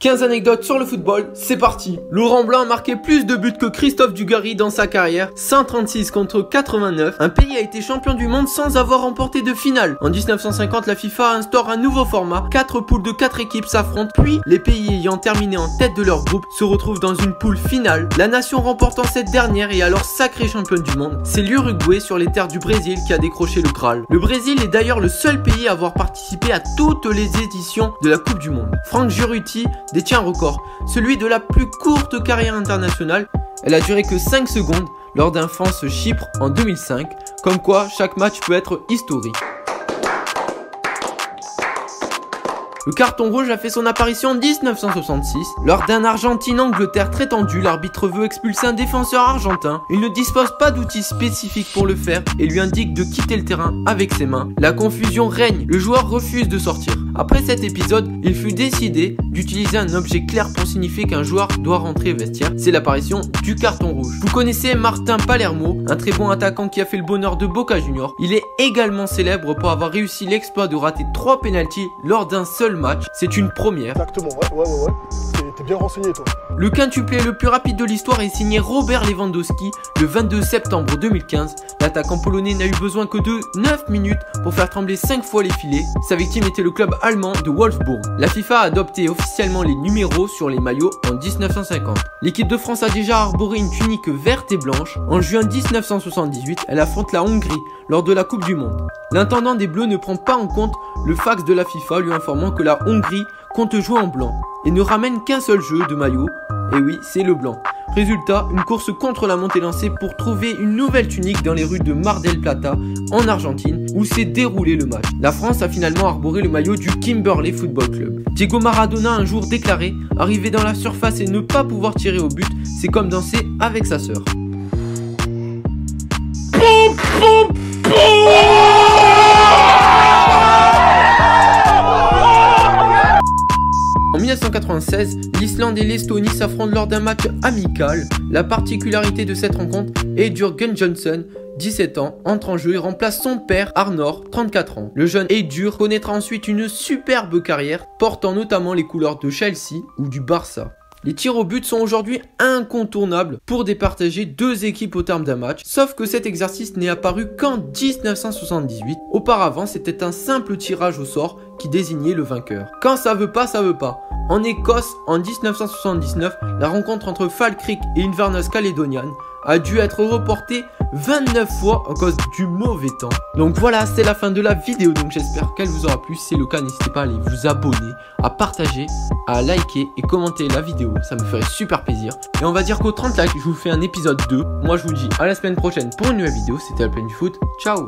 15 anecdotes sur le football, c'est parti. Laurent Blanc a marqué plus de buts que Christophe Dugarry dans sa carrière, 136 contre 89. Un pays a été champion du monde sans avoir remporté de finale. En 1950, la FIFA instaure un nouveau format, 4 poules de 4 équipes s'affrontent, puis les pays ayant terminé en tête de leur groupe se retrouvent dans une poule finale. La nation remportant cette dernière est alors sacrée championne du monde. C'est l'Uruguay sur les terres du Brésil qui a décroché le Graal. Le Brésil est d'ailleurs le seul pays à avoir participé à toutes les éditions de la Coupe du Monde. Franck Giruti détient un record, celui de la plus courte carrière internationale. Elle a duré que 5 secondes lors d'un France-Chypre en 2005, comme quoi chaque match peut être historique. Le carton rouge a fait son apparition en 1966. Lors d'un Argentine-Angleterre très tendu, l'arbitre veut expulser un défenseur argentin. Il ne dispose pas d'outils spécifiques pour le faire et lui indique de quitter le terrain avec ses mains. La confusion règne, le joueur refuse de sortir. Après cet épisode, il fut décidé d'utiliser un objet clair pour signifier qu'un joueur doit rentrer vestiaire. C'est l'apparition du carton rouge. Vous connaissez Martin Palermo, un très bon attaquant qui a fait le bonheur de Boca Juniors. Il est également célèbre pour avoir réussi l'exploit de rater 3 pénaltys lors d'un seul match. C'est une première. Exactement, ouais. T'es bien renseigné, toi. Le quintuplé le plus rapide de l'histoire est signé Robert Lewandowski le 22 septembre 2015. L'attaquant polonais n'a eu besoin que de 9 minutes pour faire trembler 5 fois les filets. Sa victime était le club allemand de Wolfsburg. La FIFA a adopté officiellement les numéros sur les maillots en 1950. L'équipe de France a déjà arboré une tunique verte et blanche. En juin 1978, elle affronte la Hongrie lors de la Coupe du Monde. L'intendant des Bleus ne prend pas en compte le fax de la FIFA lui informant que la Hongrie compte jouer en blanc et ne ramène qu'un seul jeu de maillot, et oui, c'est le blanc. Résultat, une course contre la montre est lancée pour trouver une nouvelle tunique dans les rues de Mar del Plata, en Argentine, où s'est déroulé le match. La France a finalement arboré le maillot du Kimberley Football Club. Diego Maradona a un jour déclaré « Arriver dans la surface et ne pas pouvoir tirer au but, c'est comme danser avec sa sœur ». En 1996, l'Islande et l'Estonie s'affrontent lors d'un match amical. La particularité de cette rencontre est Jørgen Johnsen, 17 ans, entre en jeu et remplace son père Arnór, 34 ans. Le jeune Eidur connaîtra ensuite une superbe carrière, portant notamment les couleurs de Chelsea ou du Barça. Les tirs au but sont aujourd'hui incontournables pour départager deux équipes au terme d'un match, sauf que cet exercice n'est apparu qu'en 1978. Auparavant, c'était un simple tirage au sort qui désignait le vainqueur. Quand ça veut pas, ça veut pas. En Écosse, en 1979, la rencontre entre Falkirk et Inverness Caledonian a dû être reportée 29 fois à cause du mauvais temps. Donc voilà, c'est la fin de la vidéo, donc j'espère qu'elle vous aura plu. Si c'est le cas, n'hésitez pas à aller vous abonner, à partager, à liker et commenter la vidéo, ça me ferait super plaisir. Et on va dire qu'au 30 likes, je vous fais un épisode 2. Moi je vous dis à la semaine prochaine pour une nouvelle vidéo, c'était Alpen du Foot, ciao.